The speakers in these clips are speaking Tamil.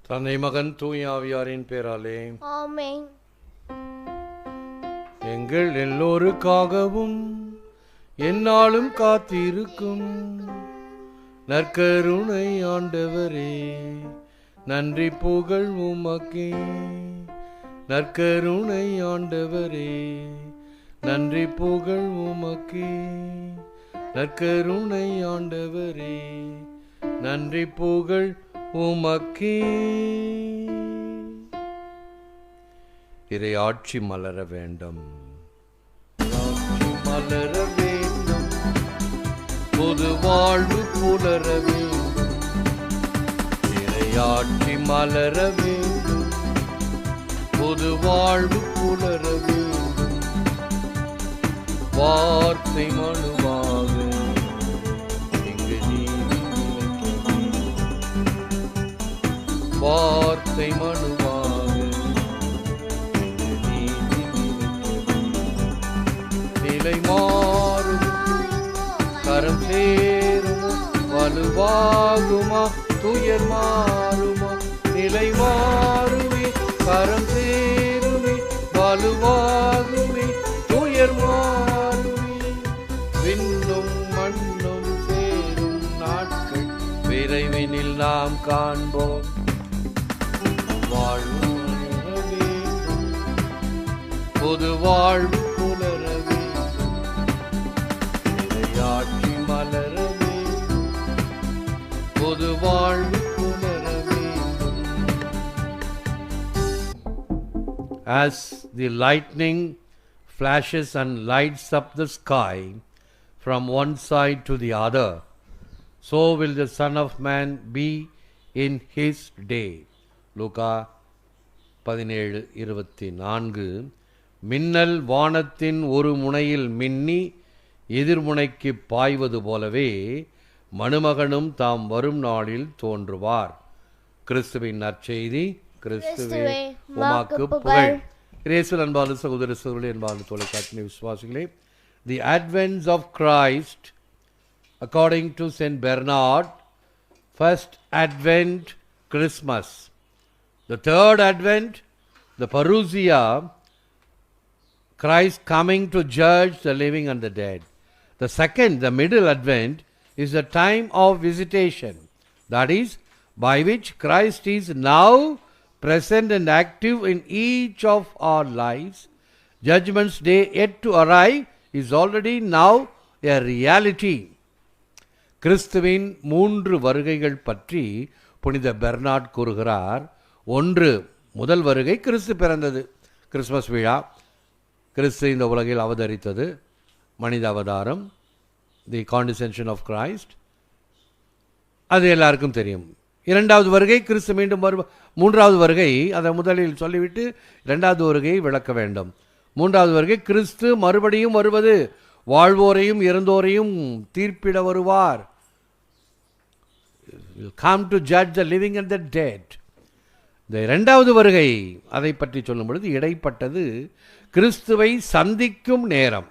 தந்தை மகன் தூய ஆவியாரின் பேராலே ஆமென். எங்கள் எல்லோருக்காகவும் எந்நாளும் காத்திருக்கும் நற்கருணை ஆண்டவரே, நன்றி புகழ் உமக்கே. நற்கருணை ஆண்டவரே, நன்றி புகழ் உமக்கே. நற்கருணை ஆண்டவரே, நன்றி புகழ் உமக்கே. இறை ஆட்சி மலர வேண்டும், ஆட்சி மலர வேண்டும், பொது வாழ்வு புலர வேண்டும். இறை ஆட்சி மலர வேண்டும், பொது வாழ்வு புலர வேண்டும். வார்த்தை மனுவாக இங்கு நீதி நிலைக்க வேண்டும். வார்த்தை மனுவாக இங்கு நீதி நிலைக்க வேண்டும். நிலை மாறும், கரம் சேருமோ, வலுவாகுமா, துயர் மாறுமா. நிலை மாறுமே, கரம் சேருமே, வலுவாகுமே, துயர் மாறுமே. விண்ணும் மண்ணும் சேரும் நாட்கள் விரைவினில் நாம் காண்போம். வாழ்வு மலர வேண்டும், பொது வாழ்வு புலர வேண்டும். இறையாட்சி மலர வேண்டும், பொது வாழ்வு புலர வேண்டும். As the lightning flashes and lights up the sky from one side to the other, so will the Son of Man be in his day. லூக்கா 17:24. மின்னல் வானத்தின் ஒரு முனையில் மின்னி எதிர்முனைக்கு பாய்வது போலவே மணுமகனும் தாம் வரும் நாளில் தோன்றுவார். கிறிஸ்துவின் நற்செய்தி. கிறிஸ்துவே உமக்கு புகழ். இயேசுவில் அன்பார்ந்த சகோதர சகோதரிகளே, அன்பார்ந்த தொலைக்காட்சி விசுவாசிகளே, the advent of Christ according to Saint Bernard, first advent Christmas, the third advent the parousia, Christ coming to judge the living and the dead. The second, the middle advent, is the time of visitation, that is, by which Christ is now present and active in each of our lives. Judgment's day yet to arrive is already now a reality. கிறிஸ்துவின் 3 வருகைகள் பற்றி புனித பெர்னார்ட் கூறுகிறார். 1, முதல் வருகை கிறிஸ்து பிறந்தது, கிறிஸ்மஸ் விழா. கிறிஸ்து இந்த உலகில் அவதரித்தது, மனித அவதாரம், தி காண்டிசென்ஷன் ஆஃப் கிரைஸ்ட், அது எல்லாருக்கும் தெரியும். 2வது வருகை கிறிஸ்து மீண்டும் 3வது வருகை, அதை முதலில் சொல்லிவிட்டு 2வது வருகையை விளக்க வேண்டும். 3வது வருகை கிறிஸ்து மறுபடியும் வருவது, வாழ்வோரையும் இறந்தோரையும் தீர்ப்பிட வருவார். come to judge the living and the dead. இந்த 2வது வருகை அதை பற்றி சொல்லும் பொழுது இடைப்பட்டது கிறிஸ்துவை சந்திக்கும் நேரம்.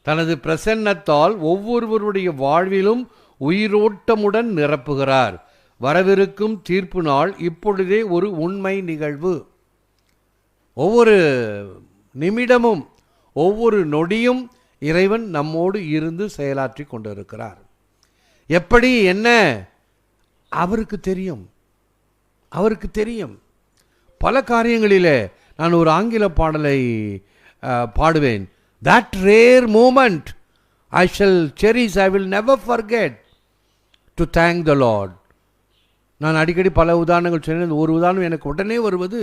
தனது பிரசன்னத்தால் ஒவ்வொருவருடைய வாழ்விலும் உயிரோட்டமுடன் நிரப்புகிறார். வரவிருக்கும் தீர்ப்பு நாள் இப்பொழுதே ஒரு உண்மை நிகழ்வு. ஒவ்வொரு நிமிடமும் ஒவ்வொரு நொடியும் இறைவன் நம்மோடு இருந்து செயலாற்றி கொண்டிருக்கிறார். எப்படி, என்ன, அவருக்கு தெரியும். அவருக்கு தெரியும். பல காரியங்களிலே நான் ஒரு ஆங்கில பாடலை பாடுவேன். That rare moment I shall cherish, I will never forget to thank the Lord. நான் அடிக்கடி பல உதாரணங்கள் சொன்னேன். ஒரு உதாரணம் எனக்கு உடனே வருவது,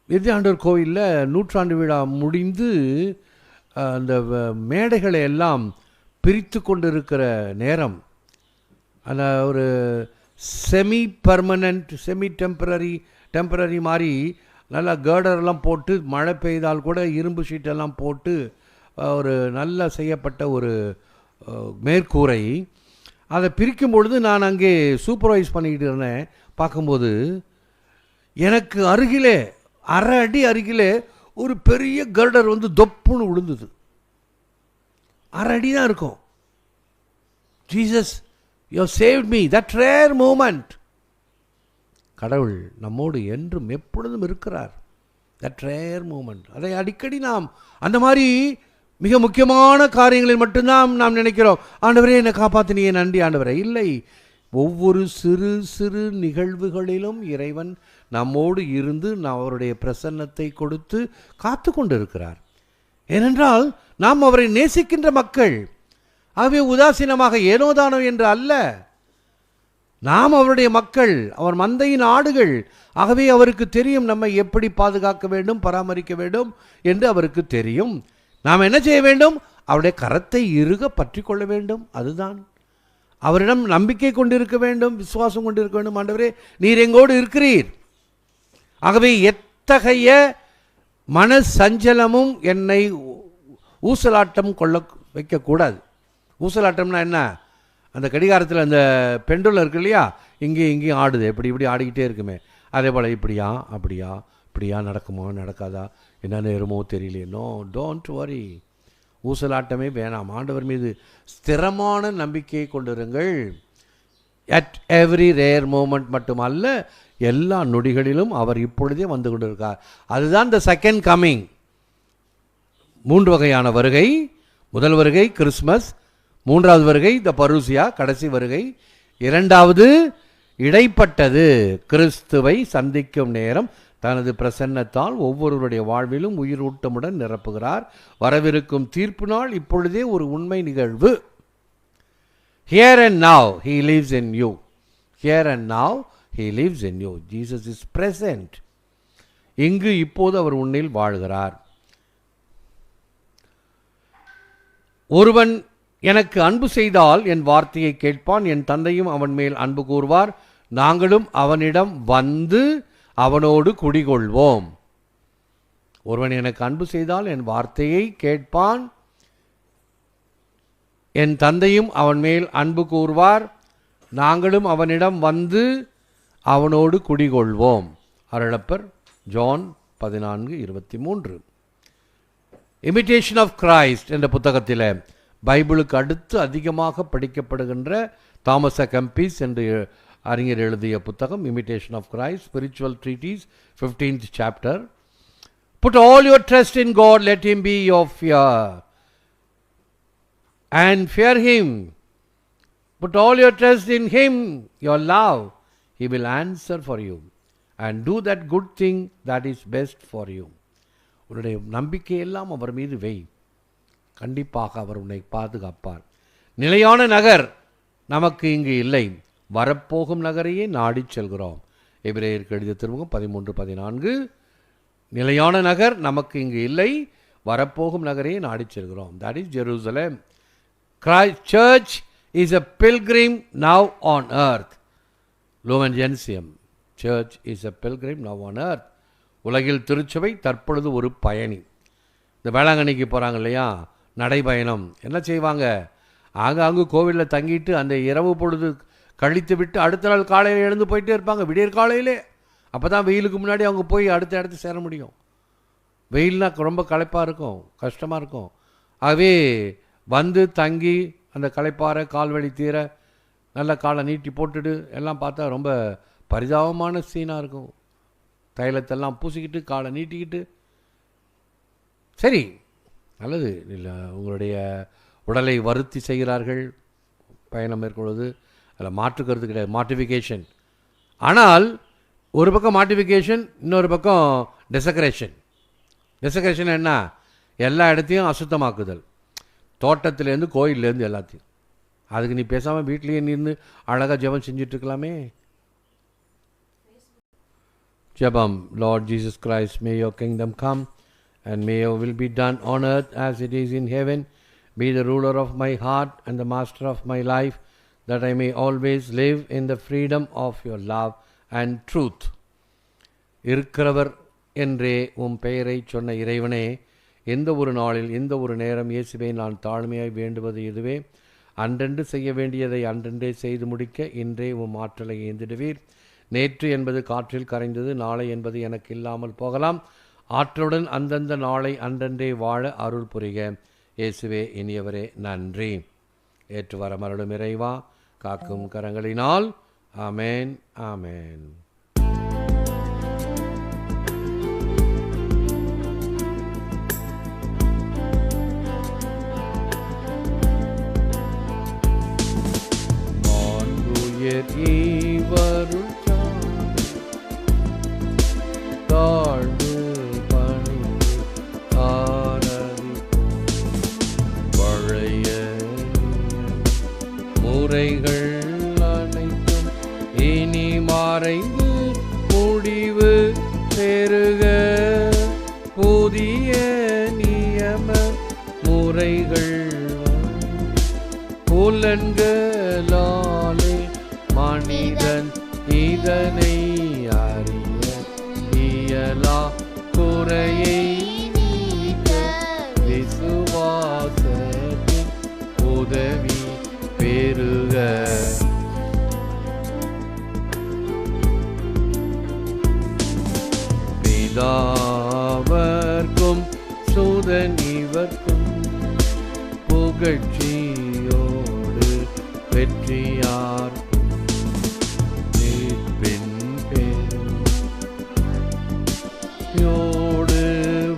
இறுதியாண்டவர் கோவிலில் 100ஆண்டு விழா முடிந்து அந்த மேடைகளை எல்லாம் பிரித்து கொண்டிருக்கிற நேரம், அந்த ஒரு செமி பர்மனண்ட் செமி டெம்பரரி மாதிரி நல்லா கேர்டர்லாம் போட்டு, மழை பெய்தால் கூட இரும்பு ஷீட்டெல்லாம் போட்டு ஒரு நல்லா செய்யப்பட்ட ஒரு மேற்கூரை, அதை பிரிக்கும் பொழுது நான் அங்கே சூப்பர்வைஸ் பண்ணிக்கிட்டு இருந்தேன். பார்க்கும்போது எனக்கு அருகிலே, அரை அடி அருகிலே ஒரு பெரிய கர்டர் வந்து தொப்புன்னு விழுந்தது. அரை அடி தான் இருக்கும். Jesus, you have saved me. That rare moment. கடவுள் நம்மோடு என்றும் எப்பொழுதும் இருக்கிறார். That rare moment. அதை அடிக்கடி நாம் அந்த மாதிரி மிக முக்கியமான காரியங்களில் மட்டும்தான் நாம் நினைக்கிறோம், ஆண்டவரே என்னை காப்பாற்றினியே நன்றி ஆண்டவரே. இல்லை, ஒவ்வொரு சிறு சிறு நிகழ்வுகளிலும் இறைவன் நம்மோடு இருந்து அவருடைய பிரசன்னத்தை கொடுத்து காத்து கொண்டு இருக்கிறார். ஏனென்றால் நாம் அவரை நேசிக்கின்ற மக்கள். ஆகவே உதாசீனமாக ஏனோதானோ என்று அல்ல, நாம் அவருடைய மக்கள், அவர் மந்தையின் ஆடுகள். ஆகவே அவருக்கு தெரியும் நம்மை எப்படி பாதுகாக்க வேண்டும், பராமரிக்க வேண்டும் என்று அவருக்கு தெரியும். நாம் என்ன செய்ய வேண்டும்? அவருடைய கரத்தை இறுக பற்றி கொள்ள வேண்டும். அதுதான். அவரிடம் நம்பிக்கை கொண்டிருக்க வேண்டும், விசுவாசம் கொண்டிருக்க வேண்டும். ஆண்டவரே நீர் எங்கோடு இருக்கிறீர். ஆகவே எத்தகைய மன சஞ்சலமும் என்னை ஊசலாட்டம் கொள்ள வைக்கக்கூடாது. ஊசலாட்டம்னா என்ன? அந்த கடிகாரத்தில் அந்த பெண்டுலம் இருக்கு இல்லையா, இங்கேயும் இங்கேயும் ஆடுது, எப்படி இப்படி ஆடிக்கிட்டே இருக்குமே, அதே போல் இப்படியா அப்படியா இப்படியா நடக்குமோ நடக்காதா என்ன நேரமோ தெரியலையே. No, don't worry. ஊசலாட்டமே வேணாம். ஆண்டவர் மீது ஸ்திரமான நம்பிக்கையை கொண்டிருங்கள். அட் எவ்ரி ரேர் மூமெண்ட் மட்டுமல்ல, எல்லா நொடிகளிலும் அவர் இப்பொழுதே வந்து கொண்டிருக்கார். அதுதான் த செகண்ட் கம்மிங். 3 வகையான வருகை. முதல் வருகை கிறிஸ்மஸ், 3வது வருகை த பரூசியா, கடைசி வருகை. 2வது இடைப்பட்டது கிறிஸ்துவை சந்திக்கும் நேரம். தனது பிரசன்னத்தால் ஒவ்வொருவருடைய வாழ்விலும் உயிரூட்டமுடன் நிரப்புகிறார். வரவிருக்கும் தீர்ப்பு நாள் இப்பொழுதே ஒரு உண்மை நிகழ்வு. Here and now he lives in you. Here and now he lives in you. Jesus is present. இங்கு இப்போது அவர் உன்னில் வாழ்கிறார். ஒருவன் எனக்கு அன்பு செய்தால் என் வார்த்தையை கேட்பான், என் தந்தையும் அவன் மேல் அன்பு கூர்வார், நாங்களும் அவனிடம் வந்து அவனோடு குடிகொள்வோம். ஒருவன் எனக்கு அன்பு செய்தால் என் வார்த்தையை கேட்பான், என் தந்தையும் அவன் மேல் அன்பு கூர்வார், நாங்களும் அவனிடம் வந்து அவனோடு குடிகொள்வோம். அருளப்பர் ஜான் 14:23. இமிட்டேஷன் ஆஃப் கிரைஸ்ட் என்ற புத்தகத்தில் பைபிளுக்கு அடுத்து அதிகமாக படிக்கப்படுகின்ற தாமஸ் கெம்பிஸ் என்று அறிஞர் எழுதிய புத்தகம் imitation of Christ, spiritual treatise, 15th chapter. Put all your trust in God, let him be your fear and fear him. Put all your trust in him, your love. He will answer for you and do that good thing that is best for you. உன்னுடைய நம்பிக்கையெல்லாம் அவர் மீது வை. கண்டிப்பாக அவர் உன்னை பாதுகாப்பார். நிலையான நகர் நமக்கு இங்கு இல்லை, வரப்போகும் நகரையே நாடி செல்கிறோம். எபிரேயருக்கு எழுதிய திருமுகம் 13:14. நிலையான நகர் நமக்கு இங்கு இல்லை, வரப்போகும் நகரையே நாடி செல்கிறோம். That is Jerusalem. Christ Church is a pilgrim now on earth. Lumen Gentium. Church is a pilgrim now on earth. உலகில் திருச்சபை தற்பொழுது ஒரு பயணி. இந்த வேளாங்கண்ணிக்கு போகிறாங்க இல்லையா, நடைபயணம். என்ன செய்வாங்க? ஆங்காங்கு கோவிலில் தங்கிட்டு அந்த இரவு பொழுது கழித்து விட்டு அடுத்த நாள் காலையில் எழுந்து போயிட்டே இருப்பாங்க, விடியற் காலையிலே. அப்போ தான் வெயிலுக்கு முன்னாடி அவங்க போய் அடுத்த இடத்து சேர முடியும். வெயில்னால் ரொம்ப களைப்பாக இருக்கும், கஷ்டமாக இருக்கும். ஆகவே வந்து தங்கி அந்த களைப்பாறை கால்வழி தீர நல்ல காலை நீட்டி போட்டுட்டு எல்லாம் பார்த்தா ரொம்ப பரிதாபமான சீனாக இருக்கும். தைலத்தெல்லாம் பூசிக்கிட்டு காலை நீட்டிக்கிட்டு, சரி நல்லது இல்லை, உங்களுடைய உடலை வருத்தி செய்கிறார்கள் பயணம் மேற்கொள்வது, அதில் மாற்றுக்கிறது கிடையாது, மாட்டிஃபிகேஷன். ஆனால் ஒரு பக்கம் மாட்டிஃபிகேஷன், இன்னொரு பக்கம் டெசக்ரேஷன். டெசக்ரேஷன் என்ன? எல்லா இடத்தையும் அசுத்தமாக்குதல், தோட்டத்திலேருந்து கோயிலேருந்து எல்லாத்தையும். அதுக்கு நீ பேசாமல் வீட்லேயே நின்று அழகாக ஜெபம் செஞ்சிட்ருக்கலாமே. ஜெபம். Lord Jesus Christ, may your kingdom come and may your will be done on earth as it is in heaven. Be the ruler of my heart and the master of my life, that I may always live in the freedom of your love and truth. இருக்கிறவர் என்றே உம் பெயரை சொன்ன இறைவனே, எந்த ஒரு நாளில் எந்த ஒரு நேரம் இயேசுவை நான் தாழ்மையாய் வேண்டுவது இதுவே. அன்றென்று செய்ய வேண்டியதை அன்றென்றே செய்து முடிக்க இன்றே உம் ஆற்றலை ஏந்திடுவீர். நேற்று என்பது காற்றில் கரைந்தது, நாளை என்பது எனக்கு இல்லாமல் போகலாம். ஆற்றலுடன் அந்தந்த நாளை அன்றென்றே வாழ அருள் புரிக. இயேசுவே இனியவரே நன்றி. ஏற்று வர மருளும் இறைவா, காக்கும் கரங்களினால். ஆமேன், ஆமேன். ஈவருள் தாழ்ந்து பணிந்து ஆராதிப்போம். பழைய முறைகள் அனைத்தும் இனி மறைந்து முடிவு பெறுக. புதிய நியம முறைகள் புலன்களாலே மனிதன் இதனை அறிய இயலா. குறையை நீக்க விசுவாசத்தின் உதவி பெறுக. பிதாவர்க்கும் சுதன் இவர்க்கும் புகழ்ச்சியோடு வெற்றியார்க்கும் யோடு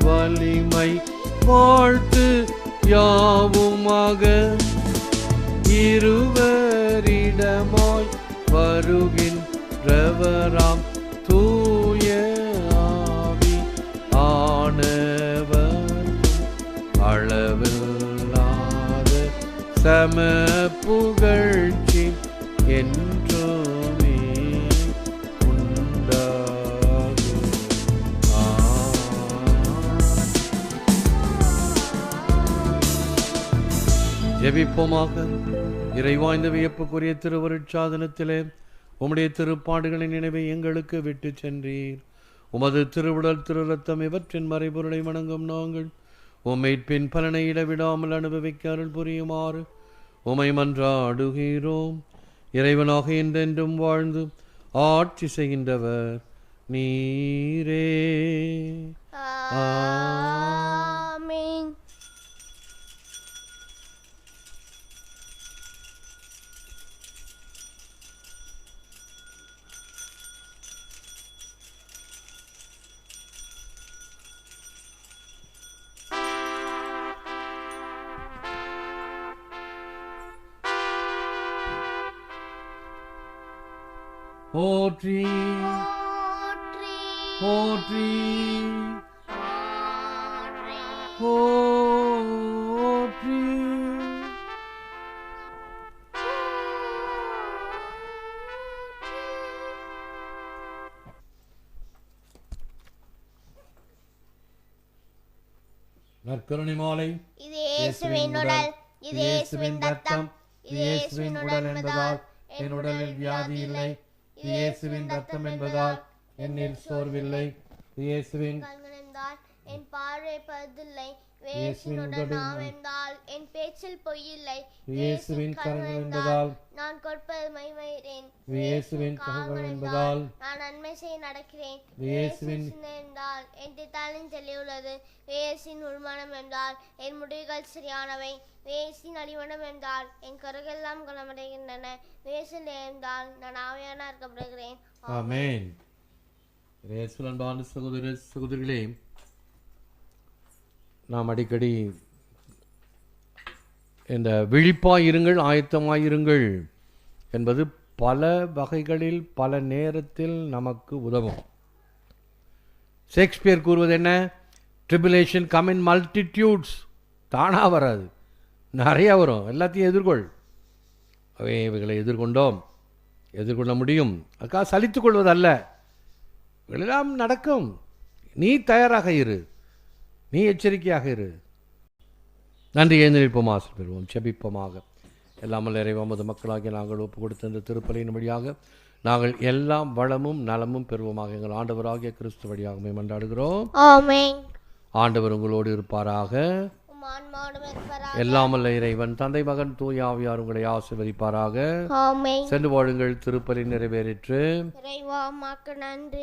வலிமை வாழ்த்து யாவுமாக இருவரிடமாய் வருகின்றவராம் தூய ஆவி ஆனவர் அளவில்லாத சம புகழ்ச்சி என்றுமே உண்டாகும். ஜெபிப்போமாக. இறைவாய்ந்த வியப்புக்குரிய திருவருட்சாதனத்திலே உம்முடைய திருப்பாடுகளின் நினைவை எங்களுக்கு விட்டு சென்றீர். உமது திருவுடல் திரு ரத்தம் இவற்றின் மறைபொருளை வணங்கும் நாங்கள் உம்மைப்பின் பலனை இடவிடாமல் அனுபவிக்க அருள் புரியுமாறு உமை மன்றாடுகிறோம். இறைவனாக என்றென்றும் வாழ்ந்து ஆட்சி செய்கின்றவர் நீரே. ஆமென். போற்றி போற்றி போற்றி. நற்கருணை மாலை. இது இயேசுவின் உடல், இது இயேசுவின் ரத்தம், இது இயேசுவின் உடல் என்பதால் என் உடலில் வியாதி இல்லை. இது இயேசுவின் ரத்தம் என்பதால் என்னில் சோர்வில்லை. இது இயேசுவின் கண்கள் என்றால் என் பார்வை பழுதில்லை. இயேசுவின் உடல் நாம் என்றால் என் பேச்சில் பொய்யில்லை. இயேசுவின் கரங்கள் என்பதால் நான் கொடுப்பது மைமைகிறேன். இயேசுவின் கரங்கள் என்பதால் நான் நன்மை செய்ய நடக்கிறேன். இயேசுவின் சிந்தை என்றால் என் திட்டாலின் தெளிவுள்ளது. இயேசுவின் உள்மனம் என்றால் என் முடிவுகள் சரியானவை. இயேசுவின் அடிமனம் என்றால் என் கருகெல்லாம் குணமடைகின்றன. இயேசுவின் என்றால் நான் ஆவியான இருக்கப்படுகிறேன். ஆமென். இயேசுவின் அன்பான சகோதர சகோதரிகளே, நாம் அடிக்கடி இந்த விழிப்பாயிருங்கள் ஆயத்தமாயிருங்கள் என்பது பல வகைகளில் பல நேரத்தில் நமக்கு உதவும். ஷேக்ஸ்பியர் கூறுவது என்ன? Tribulation come in multitudes. தானாக வராது, நிறைய வரும். எல்லாத்தையும் எதிர்கொள். இவைகளை எதிர்கொண்டோம், எதிர்கொள்ள முடியும். அதுக்காக சலித்துக் கொள்வதல்ல, இவைகளெல்லாம் நடக்கும். நீ தயாராக இரு, நீ எச்சரிக்கையாக இரு. நன்றி. எழுந்திருப்போம், ஆசிர் பெறுவோம், செபிப்போமாக. எல்லாமல் இறைவமது மக்களாகிய நாங்கள் ஒப்பு கொடுத்த இந்த திருப்பலியின் வழியாக நாங்கள் எல்லாம் வளமும் நலமும் பெறுவோமாக. எங்கள் ஆண்டவராகிய கிறிஸ்து வழியாக மன்றாடுகிறோம். ஆமென். ஆண்டவர் உங்களோடு இருப்பாராக. எல்லாமல்ல இறைவன் தந்தை மகன் தூய ஆவியார் உங்களை ஆசீர்வதிப்பாராக. ஆமென். சென்று வாழுங்கள். திருப்பலி நிறைவேறிற்று. இறைவா உமக்கு நன்றி.